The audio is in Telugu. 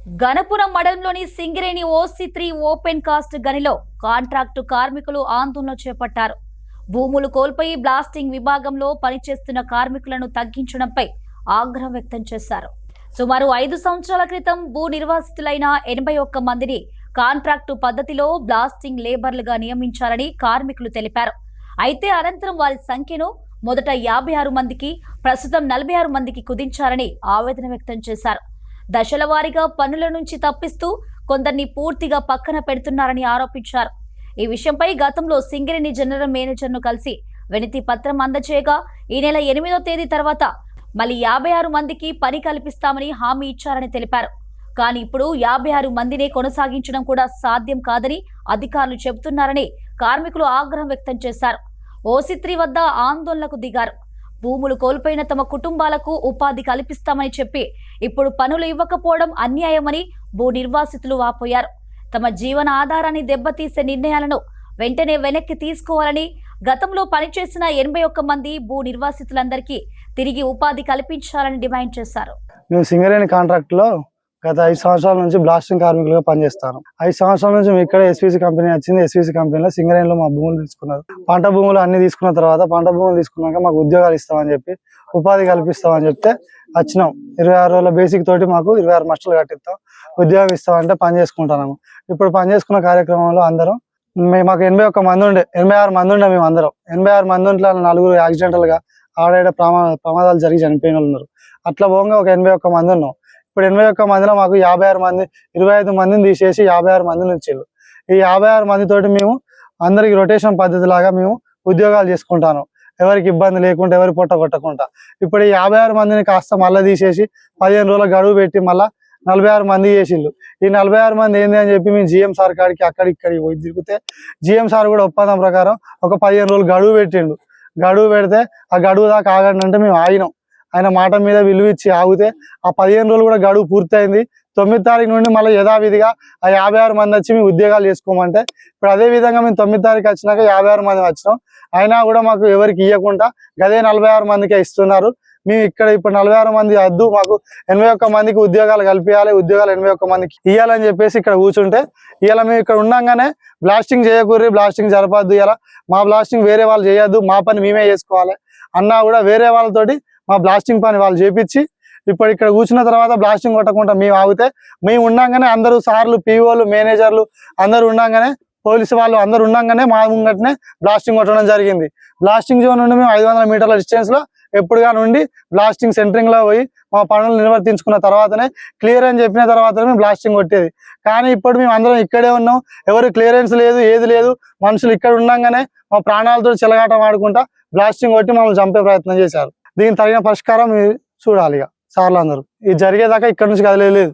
గణపురం మండలంలోని సింగరేణి ఓసీ3 ఓపెన్ కాస్ట్ గనిలో కాంట్రాక్టు కార్మికులు ఆందోళన చేపట్టారు. భూములు కోల్పోయి బ్లాస్టింగ్ విభాగంలో పనిచేస్తున్న కార్మికులను తగ్గించడంపై ఆగ్రహం వ్యక్తం చేశారు. సుమారు 5 సంవత్సరాల క్రితం భూ నిర్వాసితులైన 81 మందిని కాంట్రాక్టు పద్ధతిలో బ్లాస్టింగ్ లేబర్లుగా నియమించాలని కార్మికులు తెలిపారు. అయితే అనంతరం వారి సంఖ్యను మొదట 56 మందికి, ప్రస్తుతం 46 మందికి కుదించారని ఆవేదన వ్యక్తం చేశారు. దశల వారీగా పనుల నుంచి తప్పిస్తూ కొందరిని పూర్తిగా పక్కన పెడుతున్నారని ఆరోపించారు. ఈ విషయంపై గతంలో సింగరేణి జనరల్ మేనేజర్ను కలిసి వినతి పత్రం అందజేయగా ఈ నెల 8వ తేదీ తర్వాత మళ్ళీ 56 మందికి పని కల్పిస్తామని హామీ ఇచ్చారని తెలిపారు. కానీ ఇప్పుడు 56 మందిని కొనసాగించడం కూడా సాధ్యం కాదని అధికారులు చెబుతున్నారని కార్మికులు ఆగ్రహం వ్యక్తం చేశారు. ఓసీ3 వద్ద ఆందోళనకు దిగారు. భూములు కోల్పోయిన తమ కుటుంబాలకు ఉపాధి కల్పిస్తామని చెప్పి ఇప్పుడు పనులు ఇవ్వకపోవడం అన్యాయమని భూ నిర్వాసితులు వాపోయారు. తమ జీవన ఆధారాన్ని దెబ్బతీసే నిర్ణయాలను వెంటనే వెనక్కి తీసుకోవాలని, గతంలో పనిచేసిన 81 మంది భూ నిర్వాసితులందరికీ తిరిగి ఉపాధి కల్పించాలని డిమాండ్ చేశారు. మేము సింగరేణి కాంట్రాక్ట్లో గత 5 సంవత్సరాల నుంచి బ్లాస్టింగ్ కార్మికులుగా పనిచేస్తాను. 5 సంవత్సరాల నుంచి మేము ఇక్కడ ఎస్పీసీ కంపెనీ వచ్చింది. ఎస్పీసీ కంపెనీలో సింగరేణిలో మా భూములు తీసుకున్నారు. పంట భూములు అన్ని తీసుకున్న తర్వాత పంట భూములు తీసుకున్నాక మాకు ఉద్యోగాలు ఇస్తామని చెప్పి, ఉపాధి కల్పిస్తామని చెప్తే వచ్చినాం. 26 రోజుల బేసిక్ తోటి మాకు 26 మస్టర్లు కట్టిస్తాం, ఉద్యోగం ఇస్తామంటే పని చేసుకుంటున్నాము. ఇప్పుడు పని చేసుకున్న కార్యక్రమంలో అందరం మాకు 81 మంది ఉండే, 86 మంది ఉండే. మేము అందరం 86 మంది ఉంటే 4 యాక్సిడెంటల్గా ఆడాడ ప్రమాదాలు జరిగి చనిపోయిన వాళ్ళు ఉన్నారు. అట్లా పోగా ఒక 81 మంది ఉన్నాం. ఇప్పుడు 81 మందిలో మాకు 56 మంది, 25 మందిని తీసేసి 56 మందిని ఇచ్చారు. ఈ 56 మందితోటి మేము అందరికి రొటేషన్ పద్ధతి లాగా మేము ఉద్యోగాలు చేసుకుంటాను, ఎవరికి ఇబ్బంది లేకుండా, ఎవరి పొట్ట కొట్టకుండా. ఇప్పుడు ఈ 56 మందిని కాస్త మళ్ళీ తీసేసి 15 రోజుల గడువు పెట్టి మళ్ళీ 46 మంది చేసిండు. ఈ 46 మంది ఏంది అని చెప్పి మేము జిఎం సార్ కాడికి అక్కడిక్కడికి పోయి తిరిగితే జిఎం సార్ కూడా ఒప్పందం ప్రకారం ఒక 15 రోజులు గడువు పెట్టిండు. గడువు పెడితే ఆ గడువు దాకా ఆగండి అంటే మేము ఆగినాం. ఆయన మాట మీద విలువ ఇచ్చి ఆగితే ఆ 15 రోజులు కూడా గడువు పూర్తయింది. 9వ తారీఖు నుండి మళ్ళీ యథావిధిగా ఆ 56 మంది వచ్చి మేము ఉద్యోగాలు చేసుకోమంటే, ఇప్పుడు అదే విధంగా మేము 9వ తారీఖు వచ్చినాక 56 మంది వచ్చినాం. అయినా కూడా మాకు ఎవరికి ఇవ్వకుండా గదే 46 మందికే ఇస్తున్నారు. మేము ఇక్కడ ఇప్పుడు 46 మంది వద్దు, మాకు 81 మందికి ఉద్యోగాలు కల్పించాలి, ఉద్యోగాలు 81 మందికి ఇవ్వాలని చెప్పేసి ఇక్కడ కూర్చుంటే, ఇవాళ మేము ఇక్కడ ఉండగానే బ్లాస్టింగ్ చేయకూర్రి, బ్లాస్టింగ్ జరపద్దు, ఇలా మా బ్లాస్టింగ్ వేరే వాళ్ళు చేయొద్దు, మా పని మేమే చేసుకోవాలి అన్నా కూడా వేరే వాళ్ళతోటి మా బ్లాస్టింగ్ పని వాళ్ళు చేపించి ఇప్పుడు ఇక్కడ కూర్చున్న తర్వాత బ్లాస్టింగ్ కొట్టకుండా మేము ఆగితే, మేము ఉండగానే అందరూ సార్లు, పీఓలు, మేనేజర్లు అందరూ ఉండగానే, పోలీసు వాళ్ళు అందరూ ఉండగానే మా ముంగటనే బ్లాస్టింగ్ కొట్టడం జరిగింది. బ్లాస్టింగ్ జోన్ నుండి మేము 500 మీటర్ల డిస్టెన్స్ లో ఎప్పుడుగా నుండి బ్లాస్టింగ్ సెంటరింగ్ లో పోయి మా పనులు నిర్వర్తించుకున్న తర్వాతనే, క్లియర్ అని చెప్పిన తర్వాతనే మేము బ్లాస్టింగ్ కొట్టేది. కానీ ఇప్పుడు మేము అందరం ఇక్కడే ఉన్నాం, ఎవరు క్లియరెన్స్ లేదు, ఏది లేదు. మనుషులు ఇక్కడ ఉండగానే మా ప్రాణాలతో చెలగాటం ఆడుకుంటా బ్లాస్టింగ్ కొట్టి మమ్మల్ని చంపే ప్రయత్నం చేశారు. దీనికి తగిన పరిష్కారం చూడాలి ఇక సార్లు అందరూ. ఇది జరిగేదాకా ఇక్కడ నుంచి కదిలేదు.